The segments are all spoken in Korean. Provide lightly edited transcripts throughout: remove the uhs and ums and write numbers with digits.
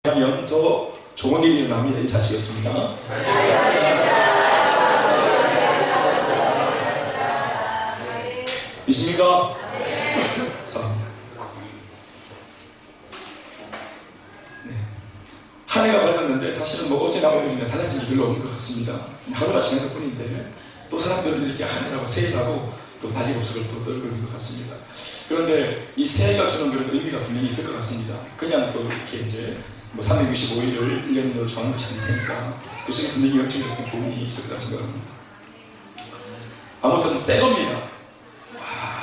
하면 더 좋은 일이 일어납니다. 이 사실이었습니다. 믿습니까? 감사합니다. 네. 한 해가 밝았는데 사실은 뭐 어제나 오늘이나 달라진 게 별로 없는 것 같습니다. 하루가 지난 것 뿐인데 또 사람들은 이렇게 한 해라고 새해라고 또 난리법석을 또 떨고 있는 것 같습니다. 그런데 이 새해가 주는 그런 의미가 분명히 있을 것 같습니다. 그냥 또 이렇게 이제 뭐 365일을 1년으로 정하는 것이 아닐 테니까 그 속에 분명히 영적인 어떤 교훈이 있을 거라고 생각합니다. 아무튼 새 겁니다.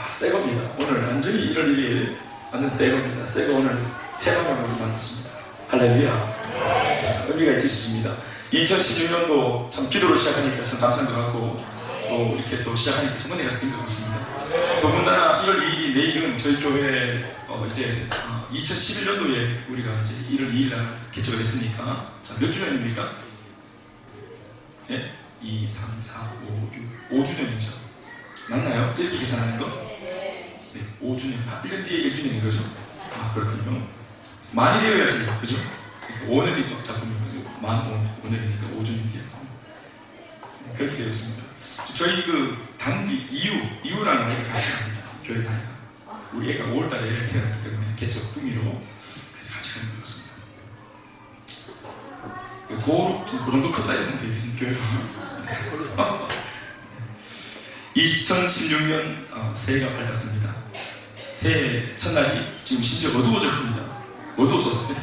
새 겁니다. 오늘 완전히 1월 1일 완전 새 겁니다. 새거 오늘 새 방향으로 만났습니다. 할렐루야. 의미가 있지 싶습니다. 2016년도 참 기도로 시작하니까 참 감사한 것 같고 또 이렇게 또 시작하니까 참 은혜가 된 것 같습니다. 더군다나 1월 2일이 내일은 저희 교회 이제 2011년도에 우리가 이제 1월 2일 날 개척을 했으니까 자, 몇 주년입니까? 예? 2, 3, 4, 5, 6, 5주년이죠. 맞나요? 이렇게 계산하는 거? 네, 5주년. 1년 뒤에 1주년인 거죠? 그렇군요. 많이 되어야지, 그죠? 그러니까 5년이 또 잡으면 만 5년이니까 5주년이에요. 그렇게 되었습니다. 저희 그 단기 이유라는 아이가 같이 갑니다. 교회 나이가. 우리 애가 5월달에 태어났기 때문에 개척 뚱이로 그래서 같이 가는 것 같습니다. 그 정도 컸다 이러면 되겠습니다. 교회가. 2016년 새해가 밝았습니다. 새해 첫날이 지금 심지어 어두워졌습니다. 어두워졌습니다.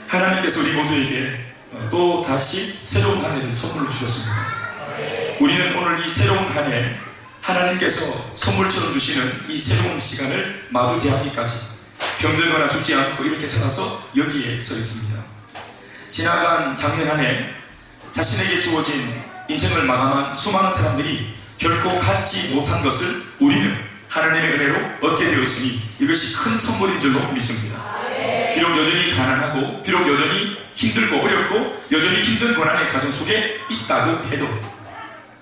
하나님께서 우리 모두에게 또 다시 새로운 한 해를 선물로 주셨습니다. 우리는 오늘 이 새로운 한 해 하나님께서 선물처럼 주시는 이 새로운 시간을 마주 대하기까지 병들거나 죽지 않고 이렇게 살아서 여기에 서 있습니다. 지나간 작년 한 해 자신에게 주어진 인생을 마감한 수많은 사람들이 결코 갖지 못한 것을 우리는 하나님의 은혜로 얻게 되었으니 이것이 큰 선물인 줄로 믿습니다. 비록 여전히 가난하고 비록 여전히 힘들고 어렵고 여전히 힘든 고난의 과정 속에 있다고 해도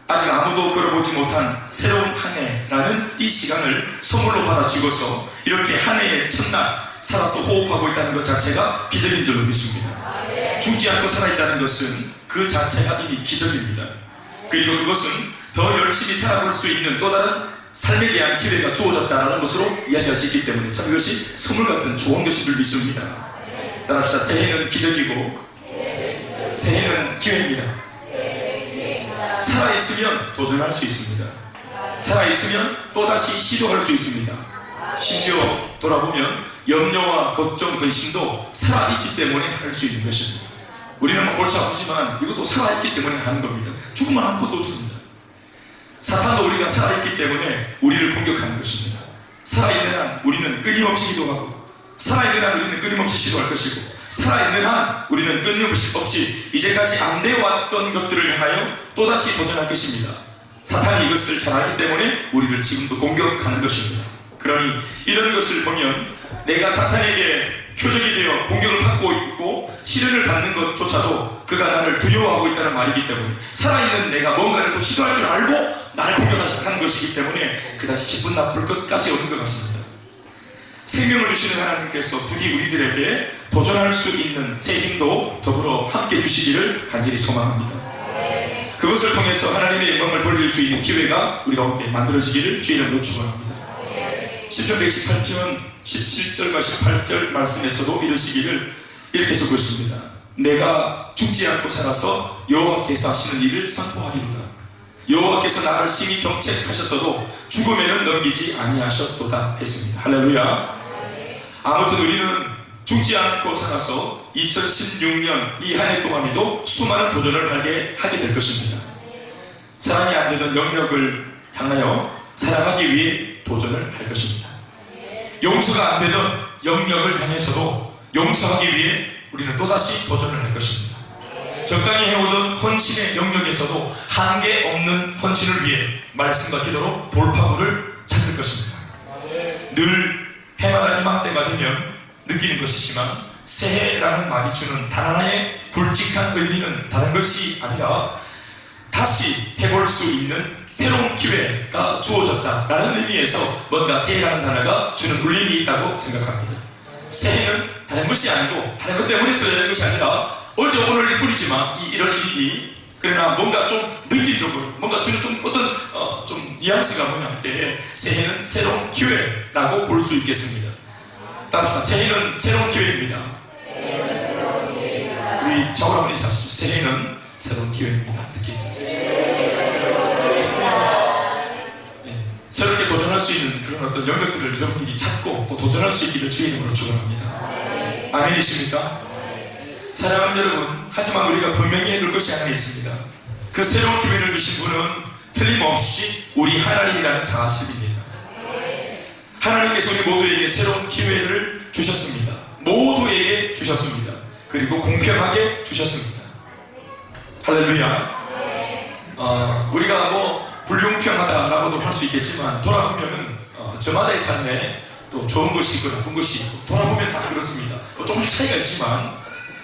아직 아무도 걸어보지 못한 새로운 한 해라는 이 시간을 선물로 받아주고서 이렇게 한 해의 첫날 살아서 호흡하고 있다는 것 자체가 기적인 줄로 믿습니다. 죽지 않고 살아있다는 것은 그 자체가 이미 기적입니다. 그리고 그것은 더 열심히 살아볼 수 있는 또 다른 삶에 대한 기회가 주어졌다는 것으로 이야기할 수 있기 때문에 참 이것이 선물 같은 좋은 것인 줄 믿습니다. 따라합시다. 새해는 기적이고 새해는 기회입니다. 살아있으면 도전할 수 있습니다. 살아있으면 또다시 시도할 수 있습니다. 심지어 돌아보면 염려와 걱정, 근심도 살아있기 때문에 할 수 있는 것입니다. 우리는 뭐 골치 아프지만 이것도 살아있기 때문에 하는 겁니다. 죽으면 아무것도 없습니다. 사탄도 우리가 살아있기 때문에 우리를 공격하는 것입니다. 살아있는 한 우리는 끊임없이 기도하고 살아있는 한 우리는 끊임없이 시도할 것이고 살아있는 한 우리는 끊임없이 이제까지 안 되어왔던 것들을 향하여 또다시 도전할 것입니다. 사탄이 이것을 잘 알기 때문에 우리를 지금도 공격하는 것입니다. 그러니 이런 것을 보면 내가 사탄에게 표적이 되어 공격을 받고 있고 시련을 받는 것조차도 그가 나를 두려워하고 있다는 말이기 때문에 살아있는 내가 뭔가를 또 시도할 줄 알고 나를 공격하는 것이기 때문에 그다지 기쁜 나쁠 것까지 없는 것 같습니다. 생명을 주시는 하나님께서 부디 우리들에게 도전할 수 있는 새 힘도 더불어 함께 주시기를 간절히 소망합니다. 그것을 통해서 하나님의 영광을 돌릴 수 있는 기회가 우리 가운데 만들어지기를 주의 이름으로 축원합니다. 시편 118편 17절과 18절 말씀에서도 이르시기를 이렇게 적고 있습니다. 내가 죽지 않고 살아서 여호와께서 하시는 일을 선포하리로다. 여호와께서 나를 심히 경책하셨어도 죽음에는 넘기지 아니하셨도다 했습니다. 할렐루야. 아무튼 우리는 죽지 않고 살아서 2016년 이 한 해 동안에도 수많은 도전을 하게 될 것입니다. 사랑이 안 되던 영역을 향하여 살아가기 위해 도전을 할 것입니다. 용서가 안 되던 영역을 향해서도 용서하기 위해 우리는 또다시 도전을 할 것입니다. 적당히 해오던 헌신의 영역에서도 한계 없는 헌신을 위해 말씀과 기도로 돌파구를 찾을 것입니다. 늘 해마다 이맘때가 되면 느끼는 것이지만 새해라는 말이 주는 단 하나의 굵직한 의미는 다른 것이 아니라 다시 해볼 수 있는 새로운 기회가 주어졌다라는 의미에서 뭔가 새해라는 단어가 주는 울림이 있다고 생각합니다. 새해는 다른 것이 아니고 다른 것 때문에 쓰여진 것이 아니라 어제 오늘일 뿐이지만 이런 일이 그러나 뭔가 좀 느낌적으로 뭔가 주는 좀 어떤 좀 뉘앙스가 뭐냐 할 때 새해는 새로운 기회라고 볼 수 있겠습니다. 따라서 새해는 새로운 기회입니다. 우리 좌우라분이 사시죠. 새해는 새로운 기회입니다. 이렇게 사시죠. 새롭게 도전할 수 있는 그런 어떤 영역들을 여러분들이 찾고 또 도전할 수 있기를 주의 이름으로 축원합니다. 아멘이십니까? 사랑하는 여러분, 하지만 우리가 분명히 해둘 것이 하나 있습니다. 그 새로운 기회를 주신 분은 틀림없이 우리 하나님이라는 사실입니다. 하나님께서 우리 모두에게 새로운 기회를 주셨습니다. 모두에게 주셨습니다. 그리고 공평하게 주셨습니다. 할렐루야. 우리가 뭐 불공평하다라고도 할 수 있겠지만 돌아보면은 저마다의 삶에 또 좋은 것이 있고 나쁜 것이 있고 돌아보면 다 그렇습니다. 조금씩 차이가 있지만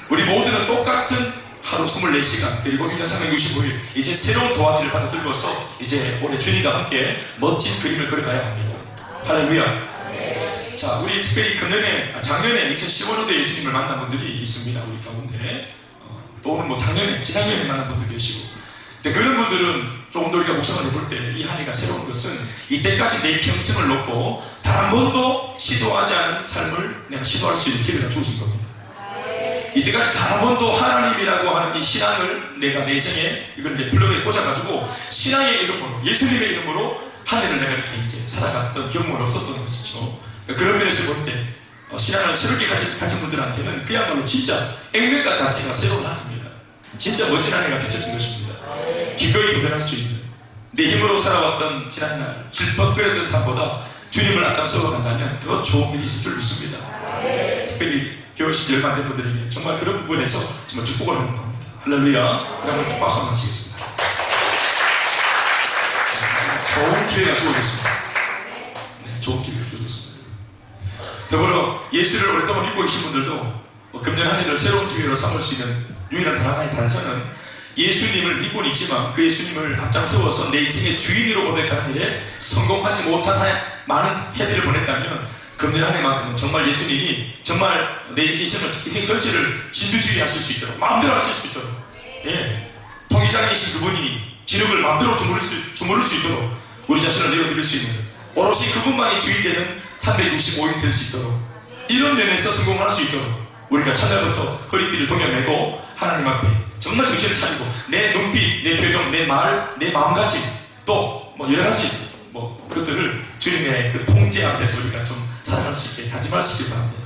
우리 모두는 똑같은 하루 24시간 그리고 1년 365일 이제 새로운 도화지를 받아들고서 이제 올해 주님과 함께 멋진 그림을 그려가야 합니다. 할렐루야. 자, 우리 특별히 작년에 2015년도에 예수님을 만난 분들이 있습니다. 우리 가운데 또는 뭐 지난년에 만난 분도 계시고 근데 그런 분들은 조금 더 우리가 묵상을 해볼 때 이 한 해가 새로운 것은 이때까지 내 평생을 놓고 단 한 번도 시도하지 않은 삶을 내가 시도할 수 있는 기회가 주어진 겁니다. 이때까지 단 한 번도 하나님이라고 하는 이 신앙을 내가 내 생에 이걸 이제 플러그에 꽂아가지고 신앙의 이름으로 예수님의 이름으로 한 해를 내가 이렇게 이제 살아갔던 경험은 없었던 것이죠. 그런 면에서 볼 때 신앙을 새롭게 가진 분들한테는 그야말로 진짜 액면가 자체가 새로운 한 해입니다. 진짜 멋진 한 해가 펼쳐진 것입니다. 기꺼이 도전할 수 있는 내 힘으로 살아왔던 지난날 질퍽거렸던 삶보다 주님을 앞장서고 간다면 더 좋은 일이 있을 줄 믿습니다. 특별히 교회식 열반된 분들에게 정말 그런 부분에서 정말 축복을 하는 겁니다. 할렐루야. 우리 한번 박수 한번 하시겠습니다. 좋은 기회가 주어졌습니다. 네, 좋은 기회가 주어졌습니다. 더불어 예수를 오랫동안 믿고 계신 분들도 금년 한 해를 새로운 기회로 삼을 수 있는 유일한 단 하나의 단서는 예수님을 믿고는 있지만 그 예수님을 앞장서서 내 인생의 주인으로 고백하는 일에 성공하지 못한 많은 해들을 보냈다면 금년 한 해만큼은 정말 예수님이 정말 내 인생 전체를 진두지휘 하실 수 있도록 마음대로 하실 수 있도록 통일장이신 그분이 진흙을 마음대로 주무를 수 있도록 우리 자신을 내어드릴 수 있는 오롯이 그분만이 주인되는 365일 될 수 있도록 이런 면에서 성공할 수 있도록 우리가 첫날부터 허리띠를 동여매고 하나님 앞에 정말 정신을 차리고 내 눈빛, 내 표정, 내 말, 내 마음가짐 또 뭐 여러 가지 뭐 그것들을 주님의 그 통제 앞에서 우리가 좀 살아갈 수 있게 다짐할 수 있게 바랍니다.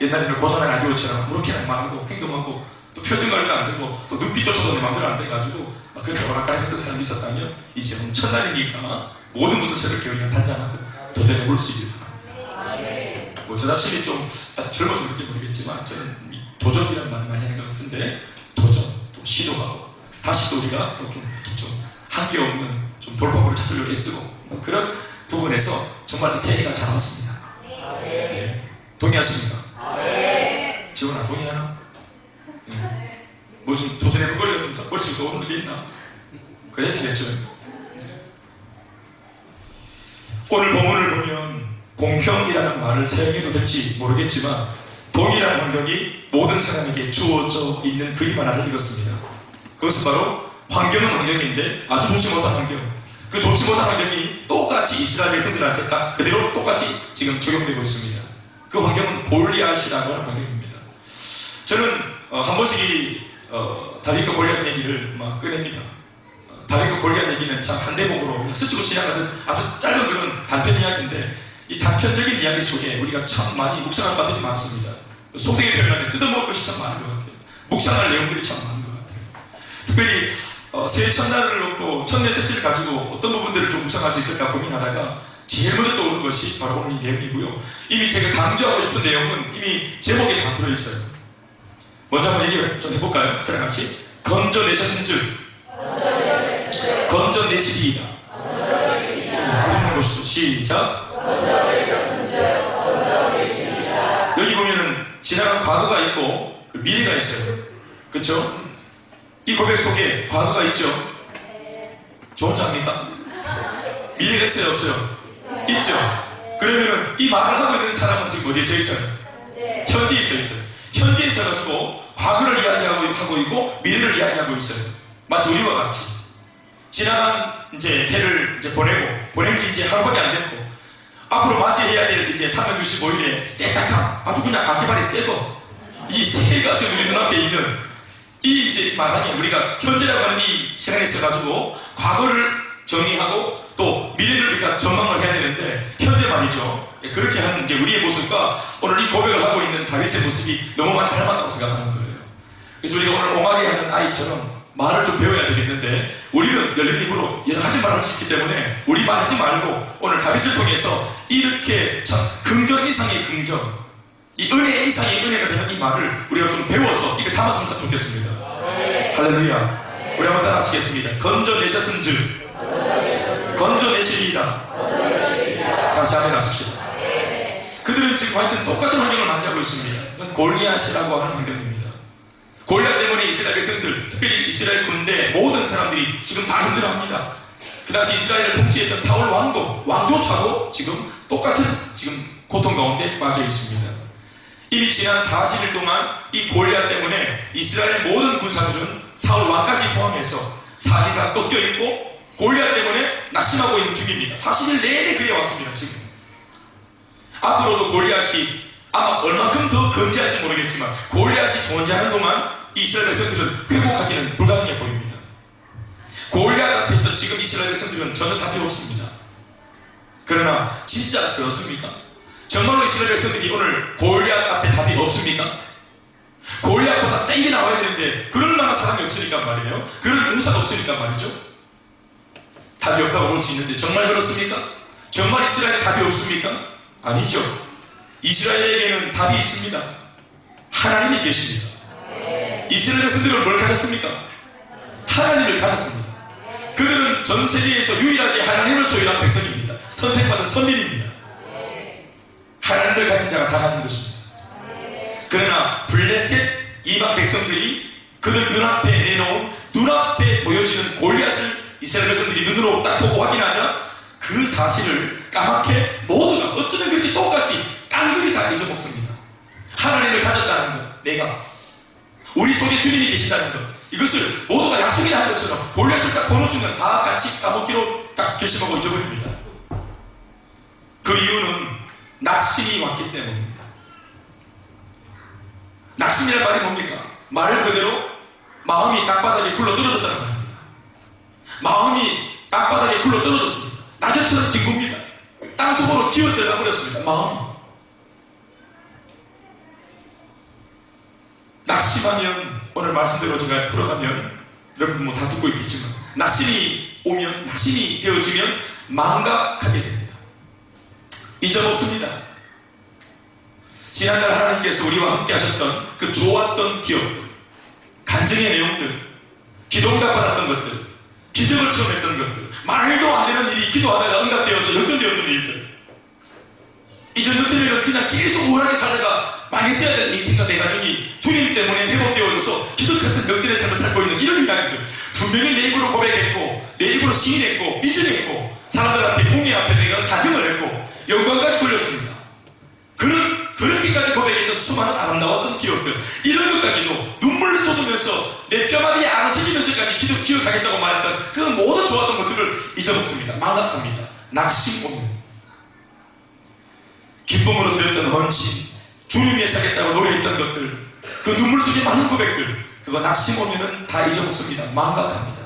옛날에는 고전한 라디오처럼 그렇게나 말하고 행동하고 또 표정 관리도 안 되고 또 눈빛조차도 내 마음대로 안 돼가지고 그렇게 오락가락 했던 사람이 있었다면 이제 첫날이니까 모든 것을 새롭게 우리가 단장하고 도전해 볼 수 있게 바랍니다. 뭐 저 자신이 좀 아직 젊어서 그런지 모르겠지만 저는 도전이라는 말을 많이 하는 것 같은데 도전, 또 시도하고 다시 또 우리가 또 좀 한계 없는 좀 돌파구를 찾으려고 애쓰고 뭐 그런 부분에서 정말 새해가 잘 왔습니다. 네. 동의하십니까? 지원아 동의하나? 네. 뭐 좀 도전해볼 거리가 좀 머릿속에 떠오르는 게 있나? 그래야 되겠죠. 네. 오늘 본문을 보면 공평이라는 말을 사용해도 될지 모르겠지만 동일한 환경이 모든 사람에게 주어져 있는 그림 하나를 읽었습니다. 그것은 바로 환경은 환경인데 아주 좋지 못한 환경. 그 좋지 못한 환경이 똑같이 이스라엘 백성들한테 딱 그대로 똑같이 지금 적용되고 있습니다. 그 환경은 골리앗이라고 하는 환경입니다. 저는 한 번씩 다윗과 골리앗 얘기를 막 꺼냅니다. 다윗과 골리앗 얘기는 참 한 대목으로 스치고 지나가는 아주 짧은 그런 단편 이야기인데 이 단편적인 이야기 속에 우리가 참 많이 묵상할 바들이 많습니다. 속되게 표현하면 뜯어먹을 것이 참 많은 것 같아요. 묵상할 내용들이 참 많은 것 같아요. 특별히 새해 첫날을 놓고 첫 메시지를 가지고 어떤 부분들을 좀 묵상할 수 있을까 고민하다가 제일 먼저 떠오른 것이 바로 오늘 이 내용이고요. 이미 제가 강조하고 싶은 내용은 이미 제목에 다 들어있어요. 먼저 한번 얘기 좀 해볼까요? 저랑 같이 건져내셨은즉 건져내시리이다. 하는 것이죠. 시작. 여기 보면은 지나간 과거가 있고 미래가 있어요. 그렇죠? 이 고백 속에 과거가 있죠? 좋은 장입니까? 미래가 있어요? 없어요? 있죠? 그러면은 이 말을 하고 있는 사람은 지금 어디에 서 있어요? 현재에 서 있어요. 현재에 서가지고 과거를 이야기하고 있고 미래를 이야기하고 있어요. 마치 우리와 같이 지나간 이제 해를 이제 보낸 지 이제 하루밖에 안 됐고 앞으로 맞이해야 될 이제 365일의 새딱함, 아주 그냥 아기발이 새거 이 새해가 지금 우리 눈앞에 있는 이 이제 만약에 우리가 현재라고 하는 이 시간에 있어가지고 과거를 정리하고 또 미래를 우리가 전망을 해야 되는데 현재 말이죠. 그렇게 하는 이제 우리의 모습과 오늘 이 고백을 하고 있는 다윗의 모습이 너무 많이 닮았다고 생각하는 거예요. 그래서 우리가 오늘 옹알이 하는 아이처럼 말을 좀 배워야 되겠는데 우리는 열린 입으로 여러 가지 말을 할 수 있기 때문에 우리 말 하지 말고 오늘 다윗을 통해서 이렇게 참 긍정 이상의 긍정, 이 은혜 이상의 은혜가 되는 이 말을 우리가 좀 배워서 입에 담았으면 참 좋겠습니다. 할렐루야. 우리 한번 따라 하시겠습니다. 건져내셨은즉 건져내십니다. 다시 한번 하십시오. 그들은 지금 하여튼 똑같은 환경을 맞이하고 있습니다. 골리앗이라고 하는 환경입니다. 골리앗 때문에 이스라엘 백성들, 특별히 이스라엘 군대 모든 사람들이 지금 다 힘들어합니다. 그 당시 이스라엘을 통치했던 사울 왕조차도 지금 똑같은 지금 고통 가운데 빠져 있습니다. 이미 지난 40일 동안 이 골리앗 때문에 이스라엘 모든 군사들은 사울 왕까지 포함해서 사기가 꺾여 있고 골리앗 때문에 낙심하고 있는 중입니다. 40일 내내 그래 왔습니다. 지금 앞으로도 골리앗이 아마 얼마큼 더 건재할지 모르겠지만 골리앗이 존재하는 동안 이스라엘 백성들은 회복하기는 불가능해 보입니다. 골리앗 앞에서 지금 이스라엘 백성들은 전혀 답이 없습니다. 그러나 진짜 그렇습니까? 정말로 이스라엘 백성들이 오늘 골리앗 앞에 답이 없습니까? 골리앗보다 센 게 나와야 되는데 그럴 만한 사람이 없으니까 말이에요. 그런 용사가 없으니까 말이죠. 답이 없다고 볼 수 있는데 정말 그렇습니까? 정말 이스라엘에 답이 없습니까? 아니죠. 이스라엘에게는 답이 있습니다. 하나님이 계십니다. 이스라엘 백성들은 뭘 가졌습니까? 하나님을 가졌습니다. 그들은 전 세계에서 유일하게 하나님을 소유한 백성입니다. 선택받은 선민입니다. 하나님을 가진 자가 다 가진 것입니다. 그러나 블레셋 이방 백성들이 그들 눈앞에 내놓은 눈앞에 보여지는 골리앗을 이스라엘 백성들이 눈으로 딱 보고 확인하자 그 사실을 까맣게 모두가 어쩌면 그렇게 똑같이 깡그리 다 잊어먹습니다. 하나님을 가졌다는 것, 내가 우리 속에 주님이 계신다는 것, 이것을 모두가 약속이나 한 것처럼 골리앗을 딱 보는 순간 다 같이 까먹기로 딱 결심하고 잊어버립니다. 그 이유는 낙심이 왔기 때문입니다. 낙심이라는 말이 뭡니까? 말 그대로 마음이 땅바닥에 굴러 떨어졌다는 말입니다. 마음이 땅바닥에 굴러 떨어졌습니다. 낙엽처럼 긴 겁니다. 땅속으로 기어 들어가 버렸습니다. 마음이. 낙심하면 오늘 말씀대로 제가 풀어가면 여러분 뭐 다 듣고 있겠지만 낙심이 오면 낙심이 되어지면 망각하게 됩니다. 잊어먹습니다. 지난날 하나님께서 우리와 함께 하셨던 그 좋았던 기억들, 간증의 내용들, 기도응답 받았던 것들, 기적을 체험했던 것들, 말도 안 되는 일이 기도하다가 응답되어서 역전되었던 일들, 이전 같으면 그냥 계속 우울하게 살다가 망했어야 되는 인생과 내 가정이 주님 때문에 회복되어져서 기적 같은 역전의 삶을 살고 있는 이런 이야기들, 분명히 내 입으로 고백했고 내 입으로 시인했고 인증했고 사람들 앞에 공예 앞에 내가 가정을 했고 영광까지 돌렸습니다. 그렇게까지 고백했던 수많은 아름다웠던 기억들, 이런 것까지도 눈물을 쏟으면서 내 뼈마디에 안 새기면서까지 기억하겠다고 말했던 그 모든 좋았던 것들을 잊어먹습니다. 망각합니다. 낙심 오면 기쁨으로 드렸던 헌신, 주님 위해 살겠다고 노래했던 것들, 그 눈물 속에 많은 고백들, 그거 낙심 오면은 다 잊어먹습니다. 망각합니다.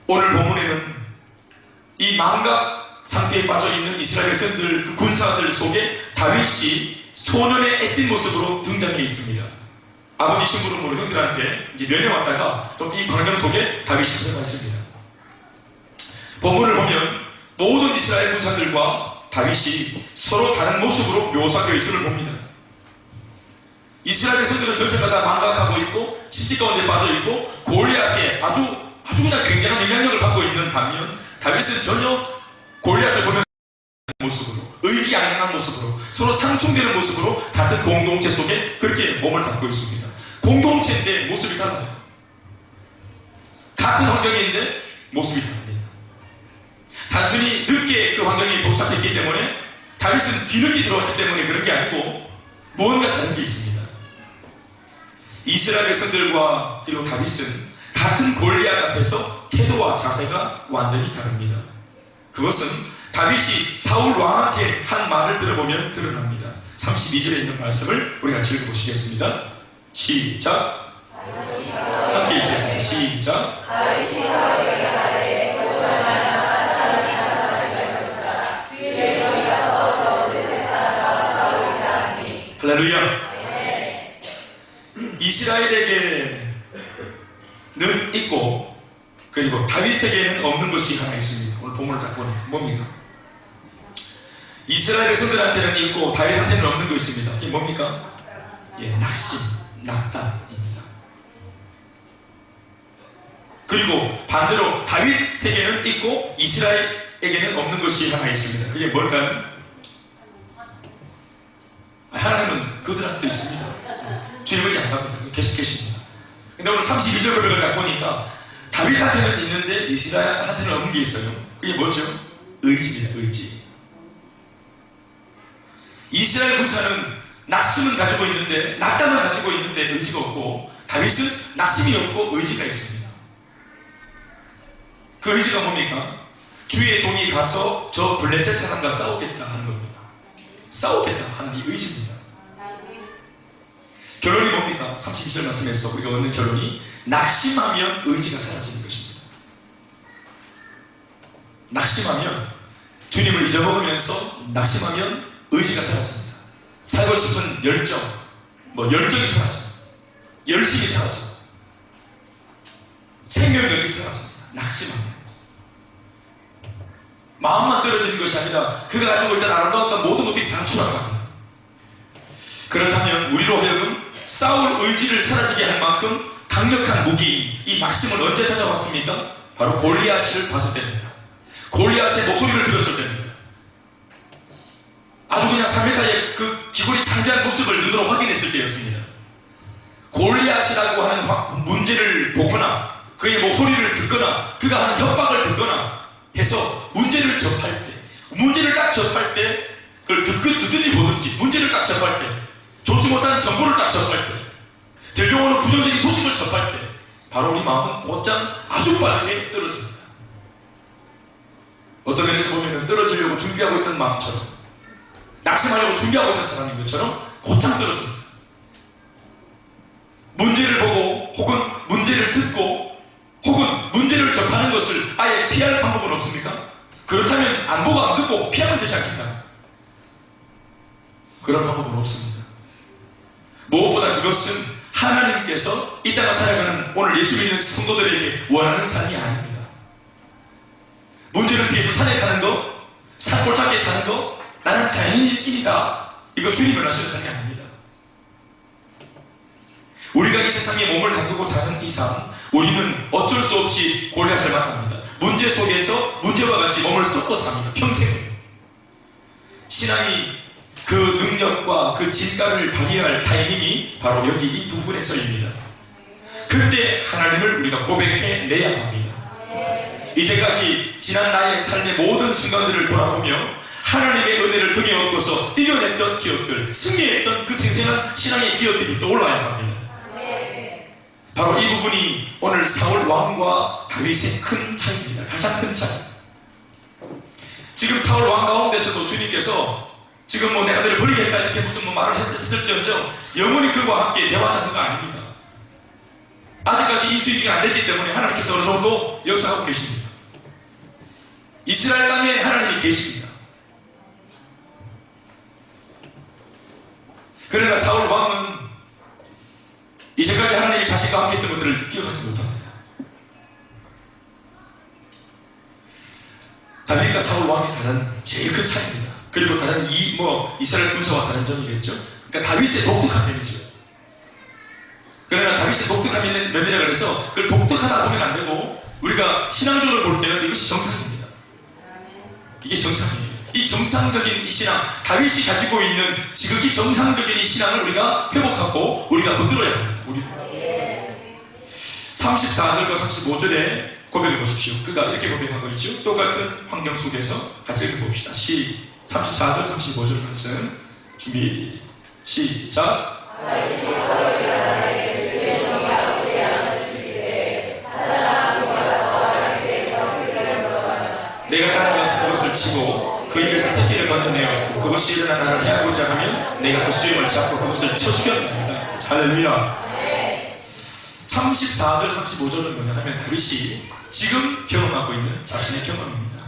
오늘 본문에는 이 망각 상태에 빠져있는 이스라엘 백성들, 그 군사들 속에 다윗이 소년의 앳된 모습으로 등장해 있습니다. 아버지 신부는 모르는 형들한테 이제 면회왔다가 좀 이 광경 속에 다윗이 들어가 있습니다. 본문을 보면 모든 이스라엘 군사들과 다윗이 서로 다른 모습으로 묘사되어 있음을 봅니다. 이스라엘 백성들은 전체가 다 망각하고 있고 지식 가운데 빠져있고 골리앗에 아주 그냥 굉장한 영향력을 받고 있는 반면 다윗은 전혀 골리앗을 보면서 모습으로, 의기양양한 모습으로, 서로 상충되는 모습으로 같은 공동체 속에 그렇게 몸을 담고 있습니다. 공동체인데 모습이 달라요. 같은 환경인데 모습이 다릅니다. 단순히 늦게 그 환경에 도착했기 때문에 다윗은 뒤늦게 들어왔기 때문에 그런 게 아니고 무언가 다른 게 있습니다. 이스라엘 백성들과 그리고 다윗은 같은 골리앗 앞에서 태도와 자세가 완전히 다릅니다. 그것은 다윗이 사울 왕한테 한 말을 들어보면 드러납니다. 32절에 있는 말씀을 우리가 읽어보시겠습니다. 시작. 함께 읽겠습니다. 시작. 할렐루야. 이스라엘에게는 있고 그리고 다윗에게는 없는 것이 하나 있습니다. 오늘 본문을 딱 보니까 뭡니까? 이스라엘 백성들한테는 있고 다윗한테는 없는 거 있습니다. 그게 뭡니까? 예, 낙심, 낙담입니다. 그리고 반대로 다윗에게는 있고 이스라엘에게는 없는 것이 하나 있습니다. 그게 뭘까요? 하나님은 그들한테도 있습니다. 주님을 안 갑니다. 계속 계십니다. 근데 오늘 32절 고백을 딱 보니까 다윗한테는 있는데 이스라엘한테는 없는 게 있어요. 그게 뭐죠? 의지입니다. 의지. 이스라엘 군사는 낙심은 가지고 있는데 낙담은 가지고 있는데 의지가 없고 다윗은 낙심이 없고 의지가 있습니다. 그 의지가 뭡니까? 주의 종이 가서 저 블레셋 사람과 싸우겠다 하는 겁니다. 싸우겠다 하는 이 의지입니다. 결론이 뭡니까? 32절 말씀에서 우리가 얻는 결론이 낙심하면 의지가 사라지는 것입니다. 낙심하면 주님을 잊어먹으면서 낙심하면 의지가 사라집니다. 살고 싶은 열정, 열정이 사라져, 열심이 사라져, 생명력이 사라집니다. 낙심하면 마음만 떨어지는 것이 아니라 그가 가지고 있던 아름다웠던 모든 것들이 다 추락합니다. 그렇다면 우리로 하여금 싸울 의지를 사라지게 할 만큼 강력한 무기인 이 낙심을 언제 찾아왔습니까? 바로 골리앗을 봤을 때입니다. 골리앗의 목소리를 들었을 때입니다. 아주 그냥 3m의 그 기골이 창대한 모습을 눈으로 확인했을 때였습니다. 골리앗이라고 하는 문제를 보거나 그의 목소리를 듣거나 그가 하는 협박을 듣거나 해서 문제를 접할 때, 문제를 딱 접할 때 그걸 듣든지 보든지 문제를 딱 접할 때, 좋지 못하는 정보를 딱 접할 때, 들려오는 부정적인 소식을 접할 때 바로 우리 마음은 곧장 아주 빠르게 떨어집니다. 어떤 면에서 보면 떨어지려고 준비하고 있던 마음처럼, 낙심하려고 준비하고 있는 사람인 것처럼 곧장 떨어집니다. 문제를 보고 혹은 문제를 듣고 혹은 문제를 접하는 것을 아예 피할 방법은 없습니까? 그렇다면 안 보고 안 듣고 피하면 되지 않겠나? 그런 방법은 없습니다. 무엇보다 그것은 하나님께서 이 땅을 살아가는 오늘 예수 믿는 성도들에게 원하는 삶이 아닙니다. 문제를 피해서 산에 사는 거, 산골짜기에 사는 거, 나는 자연인이다. 이거 주님을 원하시는 삶이 아닙니다. 우리가 이 세상에 몸을 담그고 사는 이상 우리는 어쩔 수 없이 골리앗을 만납니다. 문제 속에서 문제와 같이 몸을 쏟고 삽니다. 평생을. 신앙이 그 능력과 그 진가를 발휘할 타이밍이 바로 여기 이 부분에 서입니다. 그때 하나님을 우리가 고백해내야 합니다. 이제까지 지난 나의 삶의 모든 순간들을 돌아보며 하나님의 은혜를 등에 업고서 이겨냈던 기억들, 승리했던 그 생생한 신앙의 기억들이 떠올라야 합니다. 바로 이 부분이 오늘 사울 왕과 다윗의 큰 차이입니다. 가장 큰 차이. 지금 사울 왕 가운데서도 주님께서 지금 내 아들을 버리겠다 이렇게 무슨 말을 했을지언정 영원히 그와 함께 대화하는 거 아닙니다. 아직까지 인수위기가 안 됐기 때문에 하나님께서 어느 정도 역사하고 계십니다. 이스라엘 땅에 하나님이 계십니다. 그러나 사울 왕은 이제까지 하나님이 자신과 함께 했던 것들을 기억하지 못합니다. 다윗과 사울 왕의 다른 제일 큰 차이입니다. 그리고 다른 이스라엘 군사와 다른 점이겠죠. 그러니까 다윗의 독특한 면이죠. 그러나 다윗의 독특한 면이라 그래서 그걸 독특하다 보면 안 되고 우리가 신앙적으로 볼 때는 이것이 정상입니다. 이게 정상이에요. 이 정상적인 이 신앙, 다윗이 가지고 있는 지극히 정상적인 이 신앙을 우리가 회복하고 우리가 붙들어야 합니다. 우리도. 34절과 35절에 고백을 보십시오. 그가 이렇게 고백하고 있죠. 똑같은 환경 속에서 같이 읽어봅시다. 시작. 34절 35절 말씀 준비 시작. 내가 따라가서 그것을 치고 그 입에서 새끼를 건져내었고 그것이 일어나 나를 해하고자 하면 내가 그 수염을 잡고 그것을 쳐 죽였습니다. 할렐루야. 34절 35절은 뭐냐 하면 다윗이 지금 경험하고 있는 자신의 경험입니다.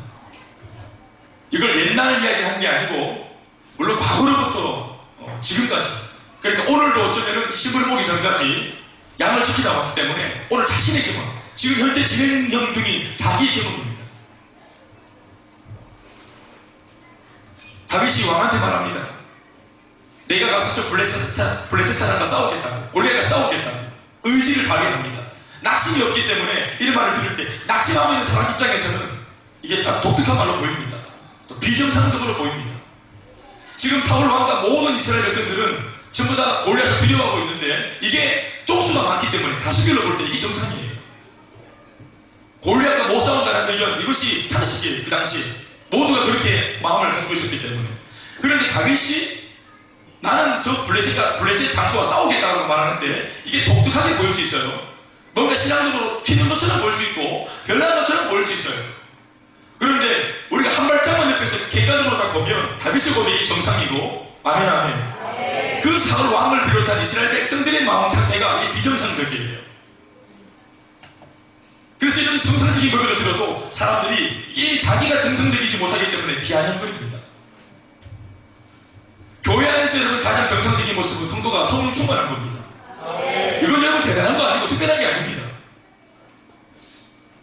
이걸 옛날 이야기한 게 아니고 물론 과거로부터 지금까지, 그러니까 오늘도 어쩌면 시골 보기 전까지 양을 지키다 왔기 때문에 오늘 자신의 경험, 지금 현재 진행 중인 자기의 경험입니다. 다윗이 왕한테 말합니다. 내가 가서 저 블레셋 사람과 싸우겠다고, 골리앗과 싸우겠다고 의지를 발휘합니다. 낙심이 없기 때문에 이런 말을 들을 때 낙심하고 있는 사람 입장에서는 이게 다 독특한 말로 보입니다. 또 비정상적으로 보입니다. 지금 사울 왕과 모든 이스라엘 백성들은 전부 다 골리앗을 두려워하고 있는데 이게 쪽수가 많기 때문에 다수결로 볼 때 이게 정상이에요. 골리앗과 못 싸운다는 의견, 이것이 상식이에요. 그 당시 모두가 그렇게 마음을 가지고 있었기 때문에. 그런데 다윗이 나는 저 블레셋 장수와 싸우겠다고 말하는데 이게 독특하게 보일 수 있어요. 뭔가 신앙적으로 튀는 것처럼 보일 수 있고 변한 것처럼 보일 수 있어요. 그런데 우리가 한 발짝만 옆에서 객관적으로 딱 보면 다윗의 고백이 정상이고, 아멘 아멘. 그 사울 왕을 비롯한 이스라엘 백성들의 마음 상태가 이게 비정상적이에요. 그래서 이런 정상적인 고백을 들어도 사람들이 이 자기가 정상적이지 못하기 때문에 비아냥거립니다. 교회 안에서 여러분 가장 정상적인 모습은 성도가 성령 충만한 겁니다. 이건 여러분 대단한 거 아니고 특별한 게 아닙니다.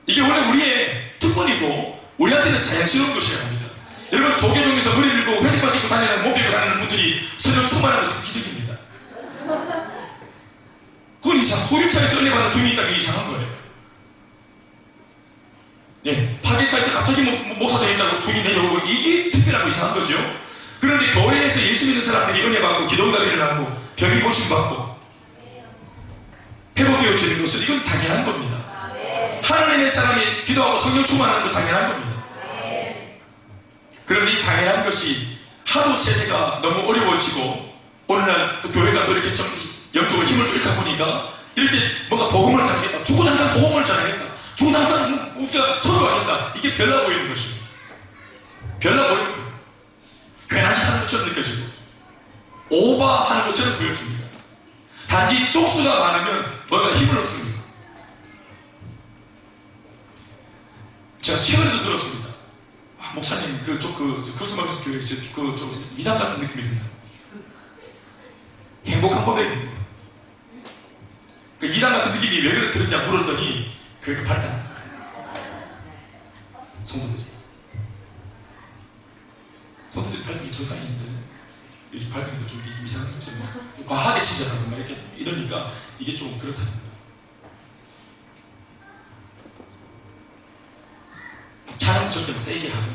이게 원래 우리의 특권이고 우리한테는 자연스러운 것이라고 합니다. 여러분 조계종에서 머리 밀고 회색바지 입고 다니는, 못 입고 다니는 분들이 성령 충만한 것은 기적입니다. 그건 소립사에서 은혜 받는 중이 있다면 이상한 거예요. 네, 파기사에서 갑자기 목사 되겠다고 중이 내려오고 이게 특별하고 이상한 거죠. 그런데 교회에서 예수 믿는 사람들이 은혜 받고 기도가 일어나고 병이 고침받고 회복되어지는 것은 이건 당연한 겁니다. 하나님의 사람이 기도하고 성령 충만하는 건 당연한 겁니다. 그런데 이 당연한 것이 하도 세대가 너무 어려워지고 오늘날 또 교회가 또 이렇게 좀 영적으로 힘을 또 잃다 보니까 이렇게 뭔가 복음을 전하겠다, 주구장창 복음을 전하겠다, 주구장창 우리가 설교하겠다, 이게 별나 보이는 것입니다. 별나 보이는 거예요. 괜하지 하는 것처럼 느껴지고 오버하는 것처럼 보여집니다. 단지 쪽수가 많으면 뭔가 힘을 얻습니다. 제가 최근에도 들었습니다. 목사님 교수막에서 교회 이단 같은 느낌이 든다. 행복한 고백입니다. 그 이단 같은 느낌이 왜 그렇게 들었냐 물었더니 교회가 발달한 거예요. 성도들이 밝은 게 정상인데 이렇게 밝은 게 좀 이상하겠지, 과하게 친절하고 막 이렇게 이러니까 이게 좀 그렇다는 거예요. 찬양 절대 세게 하고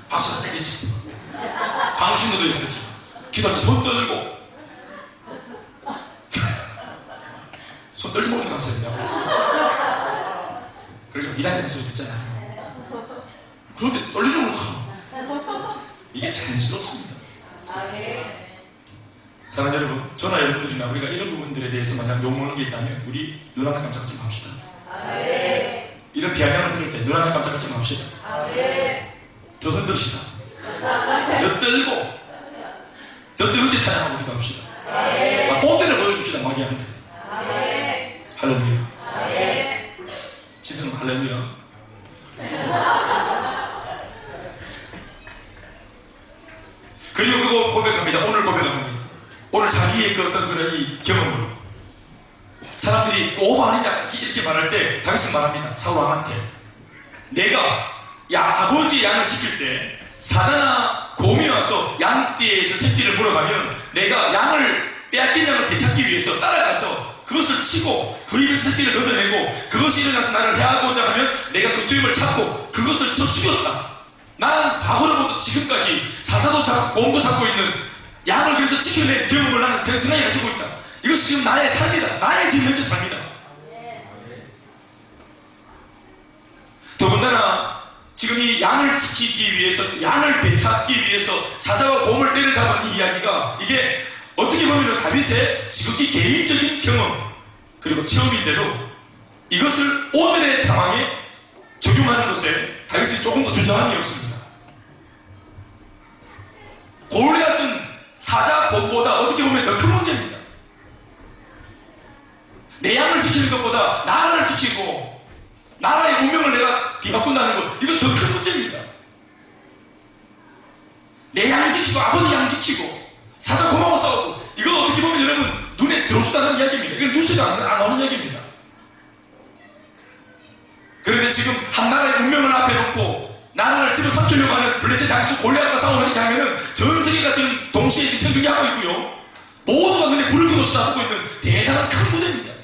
박수 세게 치고 광신도들이 하듯이 기도할 때 손 떨고 손 떨지 못해 갔어요. 그리고 이단이라는 소리 듣잖아요. 그런데 떨리는 걸 이게 자연스럽습니다. 사랑하는 여러분, 저나 여러분들이나 우리가 이런 부분들에 대해서 만약 욕먹는 게 있다면 우리 눈 하나 깜짝하지 맙시다. 이런 비아냥을 들을 때 눈 하나 깜짝하지 맙시다. 더 흔듭시다. 더 떨고 더 뜨겁게 찬양하고 기도합시다. 뽐대를 보여줍시다. 마귀한테. 할렐루야. 지승 할렐루야. 그리고 그거 고백합니다. 오늘 고백합니다. 오늘 자기의 그 어떤 그런 이 경험으로 사람들이 오버 아니냐 이렇게 말할 때 다윗은 말합니다. 사울 왕한테 내가 아버지의 양을 지킬 때 사자나 곰이 와서 양떼에서 새끼를 물어가면 내가 양을 빼앗긴 양을 되찾기 위해서 따라가서 그것을 치고 그 입에서 새끼를 걷어내고 그것이 일어나서 나를 해하고자 하면 내가 그 수염을 찾고 그것을 쳐 죽였다. 난 과거로부터 지금까지 사자도 잡고 곰도 잡고 있는 양을 그래서 지켜낸 경험을 나는 생생하게 가지고 있다. 이것이 지금 나의 삶이다. 나의 지금 현재 삶이다. 더군다나 지금 이 양을 지키기 위해서, 양을 되찾기 위해서 사자와 곰을 때려잡은 이 이야기가, 이게 어떻게 보면 다윗의 지극히 개인적인 경험 그리고 체험인데도 이것을 오늘의 상황에 적용하는 것에 다윗이 조금 더 주저함이 없습니다. 골리앗은 사자 곰보다 어떻게 보면 더 큰 문제입니다. 내 양을 지키는 것보다 나라를 지키고 나라의 운명을 내가 뒤바꾼다는 것, 이건 더 큰 문제입니다. 내 양 지키고 아버지 양 지키고 사자 곰하고 싸우고, 이거 어떻게 보면 여러분 눈에 들어오지도 않는 이야기입니다. 이건 뉴스가 안 나오는 이야기입니다. 그런데 지금 한 나라의 운명을 앞에 놓고 나라를 집어삼키려고 하는 블레셋 장수 골리앗과 싸우는 이 장면은 전 세계가 지금 동시에 지금 생중계하고 있고요, 모두가 눈에 불을 켜고 쳐다보고 있는 대단한 큰 무대입니다.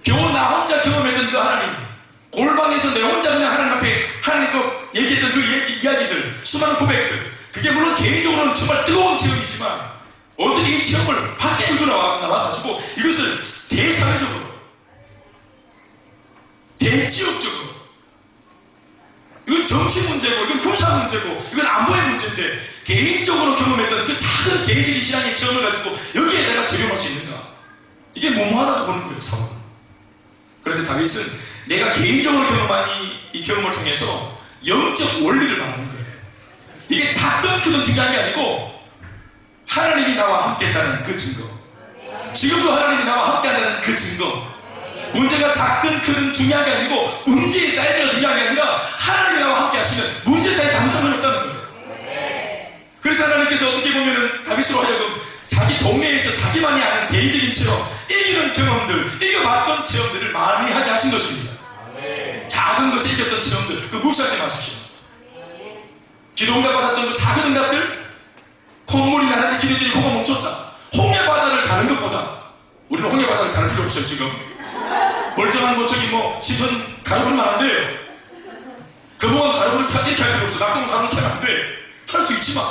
겨우 나 혼자 경험했던 그 하나님, 골방에서 내 혼자 그냥 하나님 앞에 하나님과 얘기했던 그 이야기들, 수많은 고백들, 그게 물론 개인적으로는 정말 뜨거운 체험이지만 어떻게 이 체험을 밖에 들고 나와가지고 이것을 대사회적으로, 대지역적으로, 이건 정치 문제고, 이건 교사 문제고, 이건 안보의 문제인데 개인적으로 경험했던 그 작은 개인적인 신앙의 체험을 가지고 여기에 내가 적용할 수 있는가? 이게 무모하다고 보는 거예요, 사울. 그런데 다윗은 내가 개인적으로 경험한 이 경험을 통해서 영적 원리를 말하는 거예요. 이게 작든 크든 중요한 게 아니고 하나님이 나와 함께 했다는 그 증거, 지금도 하나님이 나와 함께 한다는 그 증거, 문제가 작든 크든 중요한 게 아니고 문제의 사이즈가 중요한 게 아니라 하나님이 나와 함께 하시면 문제 사이즈 아무 상관없다는 거예요. 그래서 하나님께서 어떻게 보면은 다윗으로 하여금 자기 동네에서 자기만이 아는 개인적인 체험, 이기는 경험들, 이겨봤던 체험들을 많이 하게 하신 것입니다. 작은 것에 이겼던 체험들, 그거 무시하지 마십시오. 기도 응답 받았던 그 작은 응답들, 콧물이 나는데 기도들이 코가 멈췄다. 홍해 바다를 가는 것보다, 우리는 홍해 바다를 가는 필요 없어요. 지금 멀쩡한 저기 시선 가로부르면 안 돼요. 그보가 가로부르면 이렇게 할 필요 없어. 낙동은 가로부르면 안 돼. 할 수 있지만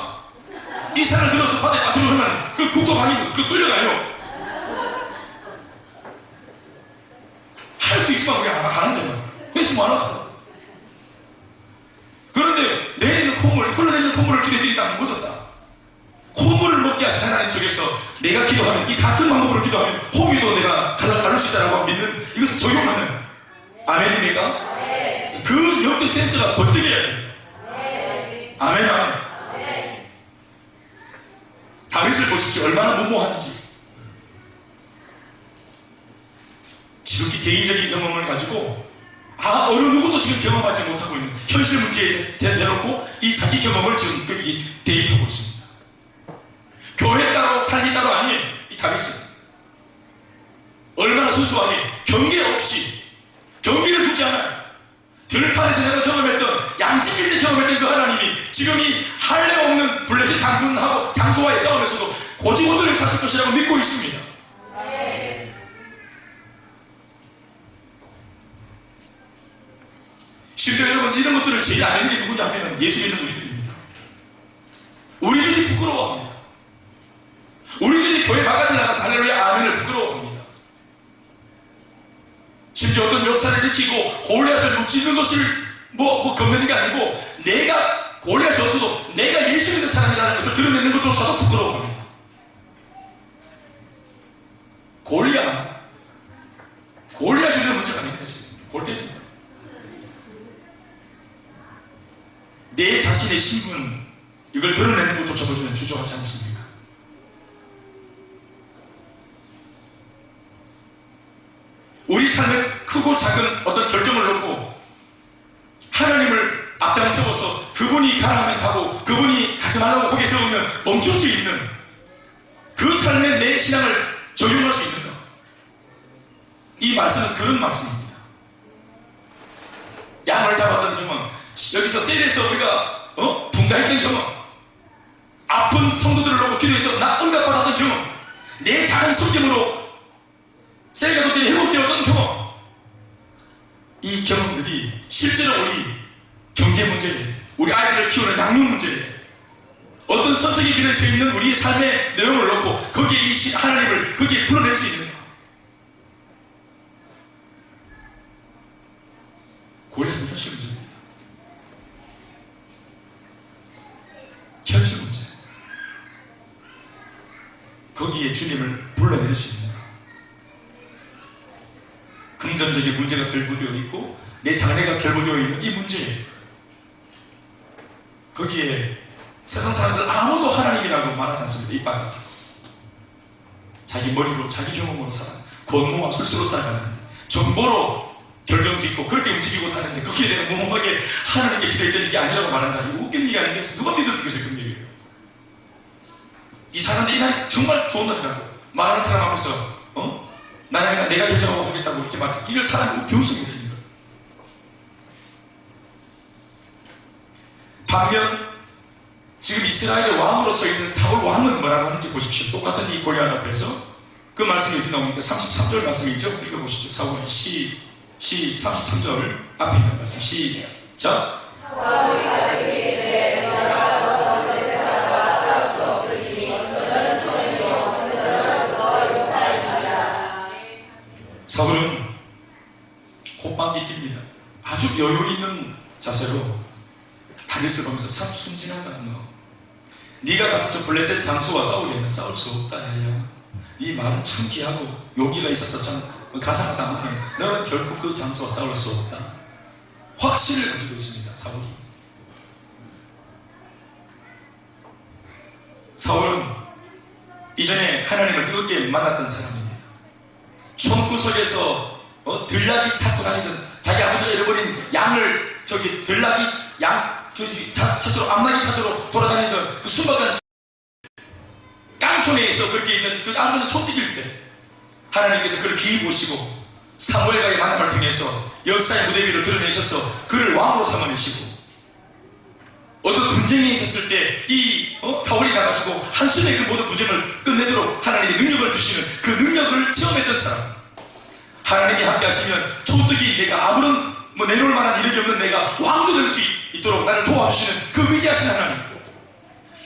이 산을 들어서 바다에 빠뜨리면 그 국토방위군 그 끌려가요. 할 수 있지만 우리 안 가는데 그래서 뭐 하나 가요. 그런데 내리는 콧물, 흘러내리는 콧물을 기대들이 다 묻었다. 콧물을 먹게 하신 하나님 속에서 내가 기도하면, 이 같은 방법으로 기도하면 홍유도 내가 가를 수 있다고 믿는, 이것을 적용하는, 아멘입니까? 그 영적 센스가 번뜩여야 됩니다. 아멘, 아멘. 다윗을 보십시오. 얼마나 무모한지. 지극히 개인적인 경험을 가지고 어느 누구도 지금 경험하지 못하고 있는 현실 문제에 대놓고 이 자기 경험을 지금 거기 대입하고 있습니다. 교회 따로 살기 따로 아닌 이 다윗은 얼마나 순수하게 경계 없이, 경계를 두지 않아요. 들판에서 내가 경험했던, 양치길 때 경험했던 그 하나님이 지금 이 할례 없는 블레셋 장군하고 장소와의 싸움에서도 고지고대를 사실 것이라고 믿고 있습니다. 심지어 여러분, 이런 것들을 제일 안 믿는 게 누구냐 하면 예수 믿는 우리들입니다. 우리들이 부끄러워합니다. 우리들이 교회 바깥에 나가서 할렐루야 아멘을 부끄러워합니다. 심지어 어떤 역사를 일으키고 골리앗을 무찌는 것을 겁내는 게 아니고, 내가 골리앗이 없어도 내가 예수 믿는 사람이라는 것을 드러내는 것조차도 부끄러워합니다. 골리앗이 있는 문제가 아닙니다. 골대입니다. 내 자신의 신분, 이걸 드러내는 것조차도 우리는 주저하지 않습니다. 우리 삶에 크고 작은 어떤 결정을 놓고 하나님을 앞장 세워서 그분이 가라 하면 가고 그분이 가지 말라고 거기에 적으면 멈출 수 있는 그 삶에 내 신앙을 적용할 수 있는가? 이 말씀은 그런 말씀입니다. 양을 잡았던 경험, 여기서 셀에서 우리가 분가했던 경험, 아픈 성도들을 놓고 기도해서 나 응답받았던 경험, 내 작은 성경으로 셀가도 때문에 회복되었던 경험, 이 경험들이 실제로 우리 경제 문제에, 우리 아이들을 키우는 양육 문제에, 어떤 선택의 길을 서 있는 우리의 삶의 내용을 놓고 거기에 이 하나님을 거기에 풀어낼 수 있는가? 골리앗은 현실 문제입니다. 성령님을 불러낼 수 있는가? 금전적인 문제가 결부되어 있고 내 장래가 결부되어 있는 이 문제, 거기에 세상 사람들 아무도 하나님이라고 말하지 않습니다. 이빨 같은 자기 머리로 자기 경험으로 살아 권모와 술수로 살아가는 정보로 결정짓고 그렇게 움직이고 타는데 거기에 대해 무모하게 하나님께 기대했던 게 아니라고 말한다니 웃긴 얘기 아니겠어? 누가 믿어주겠어요? 그런 얘기를. 이 사람들 이 날 정말 좋은 날이라고 말하는 사람 앞에서 나는 내가 결정하고 하겠다고 이렇게 말해. 이걸 사람이 배웠습니다. 이걸. 반면 지금 이스라엘의 왕으로 서 있는 사울 왕은 뭐라고 하는지 보십시오. 똑같은 이 골리앗 앞에서 그 말씀이 어디 나옵니까? 33절 말씀이 있죠? 읽어보시죠. 사울은 33절 앞에 있는 말씀 시작. 사울은 콧방귀 낍니다. 아주 여유 있는 자세로 다윗을 보면서 참 순진하다 너. 네가 가서 저 블레셋 장수와 싸우겠나? 싸울 수 없다 야야. 네 말은 참 귀하고 용기가 있어서 참 가상하다면 너는 결코 그 장수와 싸울 수 없다. 확신을 가지고 있습니다. 사울은 이전에 하나님을 뜨겁게 만났던 사람입니다. 촌구석에서 들락이 찾고 다니던 자기 아버지가 잃어버린 양을 들락이 양 찾으러 암나기 찾으러 돌아다니던 그 순박한 깡촌에서 그렇게 있는 그 아무나 촌뛰길 때 하나님께서 그를 귀히 보시고 사무엘과의 만남을 통해서 역사의 무대 위로 드러내셔서 그를 왕으로 삼아내시고 어떤 분쟁이 있었을 때 이 사울이 가가지고 한숨에 그 모든 분쟁을 끝내도록 하나님이 능력을 주시는 그 능력을 체험했던 사람. 하나님이 함께 하시면 초특히 내가 아무런 내놓을 만한 이력이 없는 내가 왕도 될 수 있도록 나를 도와주시는 그 위대하신 하나님.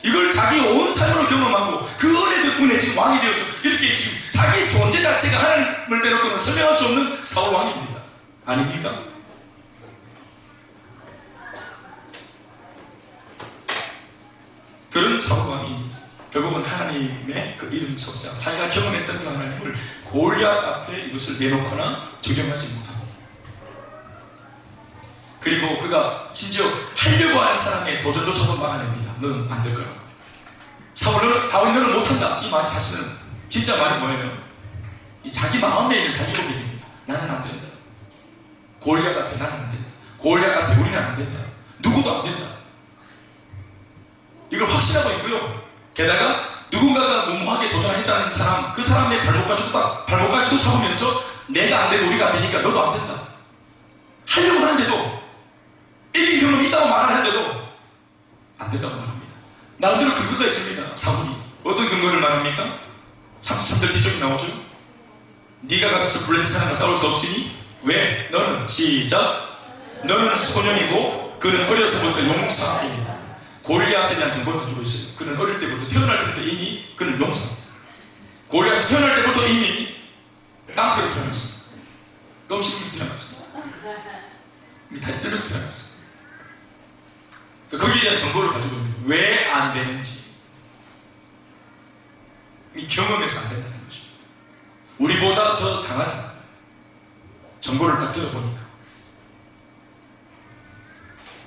이걸 자기 온 삶으로 경험하고 그 은혜 덕분에 지금 왕이 되어서 이렇게 지금 자기 존재 자체가 하나님을 빼놓고는 설명할 수 없는 사울 왕입니다. 아닙니까? 그런 사울 왕이 결국은 하나님의 그 이름 석자, 자기가 경험했던 그 하나님을 골리앗 앞에 이것을 내놓거나 적용하지 못합니다. 그리고 그가 심지어 하려고 하는 사람의 도전조차도 막아냅니다. 너는 안 될 거야. 사울 다윗 너는 못한다. 이 말이 사실은 진짜 말이 뭐예요? 자기 마음에 있는 자기 고백입니다. 나는 안 된다. 골리앗 앞에 나는 안 된다. 골리앗 앞에 우리는 안 된다. 누구도 안 된다. 이걸 확신하고 있고요. 게다가 누군가가 무모하게 도전했다는 사람, 그 사람의 발목까지도 잡으면서 내가 안 되고 우리가 안 되니까 너도 안 된다. 하려고 하는데도 이긴 경험이 있다고 말하는데도 안 된다고 말합니다. 나름대로 근거가 있습니다. 사울이 어떤 근거를 말합니까? 33절 뒤쪽에 나오죠. 네가 가서 저 블레셋 사람과 싸울 수 없으니 왜? 너는 시작. 너는 소년이고 그는 어려서부터 용사입니다. 골리앗에 대한 정보를 가지고 있어요. 그는 어릴 때부터 태어날 때부터 이미 그는 용사입니다. 골리앗은 태어날 때부터 이미 깡패로 태어났습니다. 껌씹으면서 태어났습니다. 다시 때려서 태어났습니다. 거기에 대한 정보를 가지고 있는 거예요. 왜 안 되는지. 이 경험에서 안 된다는 것입니다. 우리보다 더 강하다. 정보를 딱 들어보니까.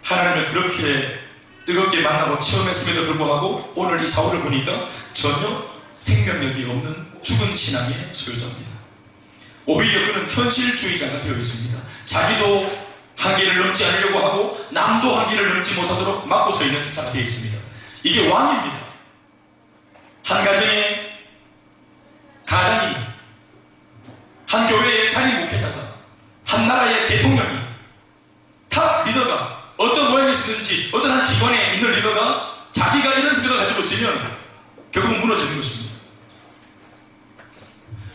하나님을 그렇게 뜨겁게 만나고 체험했음에도 불구하고 오늘 이 사울을 보니까 전혀 생명력이 없는 죽은 신앙의 소유자입니다. 오히려 그는 현실주의자가 되어 있습니다. 자기도 한계를 넘지 않으려고 하고 남도 한계를 넘지 못하도록 막고 서 있는 자가 되어 있습니다. 이게 왕입니다. 한 가정의 가장이, 한 교회의 단임 목회자가, 한 나라의 대통령이, 탑 리더가 어떤 모양이 있는지 어떤 한 기관에 있는 리더가 자기가 이런 생각을 가지고 있으면 결국은 무너지는 것입니다.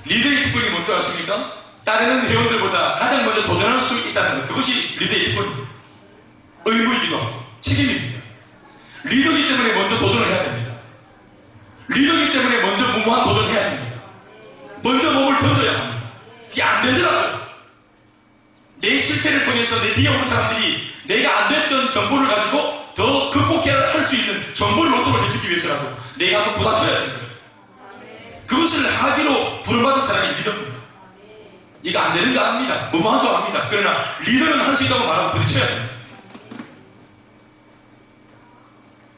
리더의 특권이 뭔지 아십니까? 따르는 회원들보다 가장 먼저 도전할 수 있다는 것, 그것이 리더의 특권입니다. 의무이기도 하고 책임입니다. 리더이기 때문에 먼저 도전을 해야 됩니다. 리더이기 때문에 먼저 무모한 도전을 해야 됩니다. 먼저 몸을 던져야 합니다. 그게 안 되더라고요. 내 실패를 통해서 내 뒤에 오는 사람들이 내가 안 됐던 정보를 가지고 더 극복해야 할 수 있는 정보를 얻도록 해주기 위해서라도 내가 한번 부닥쳐야 되는 거예요. 그것을 하기로 부름받은 사람이 리더입니다. 이거 안 되는 거 압니다. 뭐만 줄 압니다. 그러나 리더는 할 수 있다고 말하고 부딪혀야 됩니다.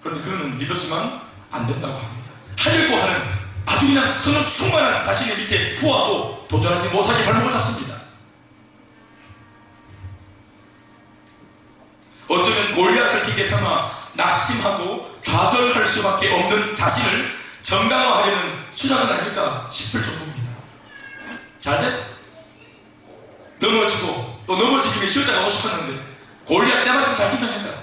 그런데 그는 리더지만 안 된다고 합니다. 하려고 하는 아주 그냥 성령 충만한 자신의 밑에 후와도 도전하지 못하게 발목을 잡습니다. 어쩌면 골리앗을 핑계 삼아 낙심하고 좌절할 수밖에 없는 자신을 정당화하려는 수작은 아닐까 싶을 정도입니다. 잘됐다. 넘어지고 또 넘어지기에 쉬었다 가고 싶었는데 골리앗 내 말씀 잘 듣는다.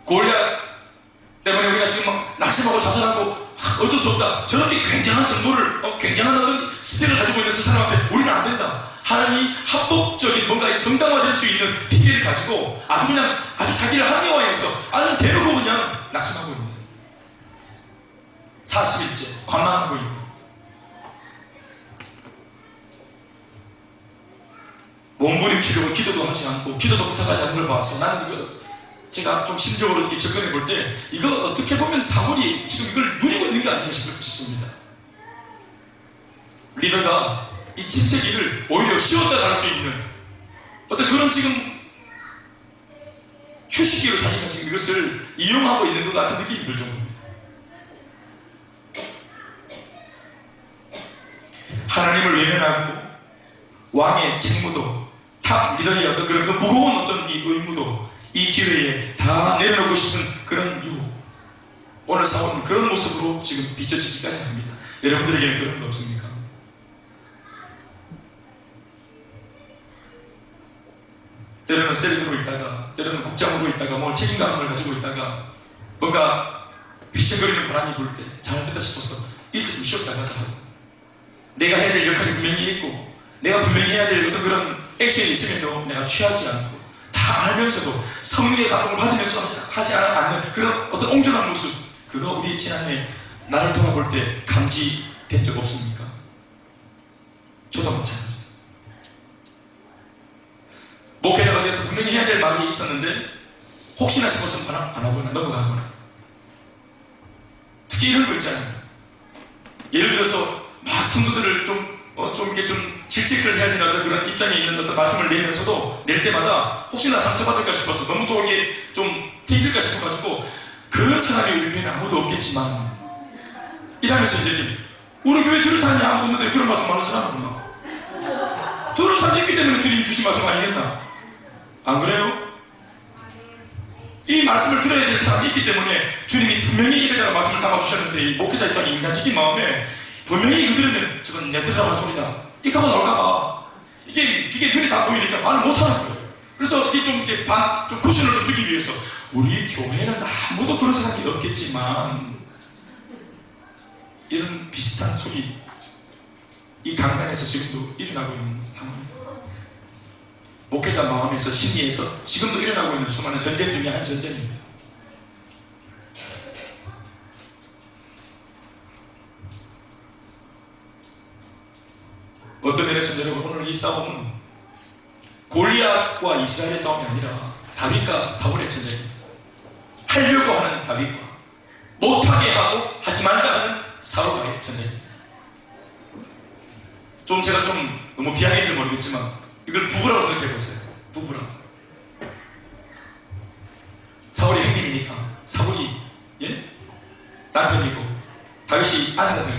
골리앗 때문에 우리가 지금 막 낙심하고 좌절하고 어쩔 수 없다. 저렇게 굉장한 정도를 굉장한 어떤 스펙을 가지고 있는 저 사람 앞에 우리는 안 된다. 하나님이 합법적인 뭔가 정당화될 수 있는 핑계를 가지고 아주 그냥 아주 자기를 합리화해서 아주 대놓고 그냥 낙심하고 있는 40일째 관망하고 있는 몸부림치려고 기도도 하지 않고 기도도 부탁하지 않는 걸 봐서 나는 이거 제가 좀 심적으로 이렇게 접근해 볼 때 이거 어떻게 보면 사울이 지금 이걸 누리고 있는 게 아닌가 싶습니다. 리더가 이 침체기를 오히려 쉬었다 갈 수 있는 어떤 그런 지금 휴식기로 자기가 지금 이것을 이용하고 있는 것 같은 느낌이 들 정도입니다. 하나님을 외면하고 왕의 책무도 탑 리더의 어떤 그런 그 무거운 어떤 이 의무도 이 기회에 다 내려놓고 싶은 그런 유혹. 오늘 사울은 그런 모습으로 지금 비춰지기까지 합니다. 여러분들에게는 그런 거 없습니까? 때로는 셀리드로 있다가 때로는 국장으로 있다가 뭐 책임감을 가지고 있다가 뭔가 휘청거리는 바람이 불 때 잘못됐다 싶어서 이렇게 좀 쉬었다 가자 하고 내가 해야 될 역할이 분명히 있고 내가 분명히 해야 될 어떤 그런 액션이 있음에도 내가 취하지 않고 다 알면서도 성령의 감동을 받으면서 하지 않는 그런 어떤 옹졸한 모습, 그거 우리 지난해 나를 돌아볼 때 감지된 적 없습니까? 저도 마찬가지. 목회자가 돼서 분명히 해야 될 말이 있었는데 혹시나 싶어서 안 하거나 넘어가거나 특히 이런 거 있잖아요. 예를 들어서 막 성도들을 좀 이렇게 좀 질책을 해야 되는 그런 입장에 있는 어떤 말씀을 내면서도 낼 때마다 혹시나 상처받을까 싶어서 너무 또 이렇게 좀 튕길까 싶어가지고 그런 사람이 우리 교회는 아무도 없겠지만 이러면서 이제 우리 교회 들을 사람이 아무도 없는데 그런 말씀 하는 사람은 들을 사람이 있기 때문에 주님이 주신 말씀 아니겠나? 안 그래요? 이 말씀을 들어야 될 사람이 있기 때문에 주님이 분명히 입에다가 말씀을 담아주셨는데 이 목회자 입장에 인간적인 마음에 분명히 이거 들으면 저건 내 들으라고 하는 소리다. 이거 한번 나올까봐. 이게 눈이 다 보이니까 말을 못하는 거예요. 그래서 이게 좀 이렇게 좀 쿠션을 좀 주기 위해서 우리 교회는 아무도 그런 사람이 없겠지만 이런 비슷한 소리 이 강단에서 지금도 일어나고 있는 상황이에요. 목회자 마음에서 심리에서 지금도 일어나고 있는 수많은 전쟁 중에 한 전쟁입니다. 어떤 면에서 여러분 오늘 이 싸움은 골리앗과 이스라엘의 싸움이 아니라 다윗과 사울의 전쟁입니다. 하려고 하는 다윗과 못하게 하고 하지 말자 하는 사울과의 전쟁입니다. 좀 제가 좀 너무 비하인지 모르겠지만 이걸 부부라고 생각해보세요. 부부라. 사울이 형님이니까 사울이 남편이고 다윗이 아내가 되는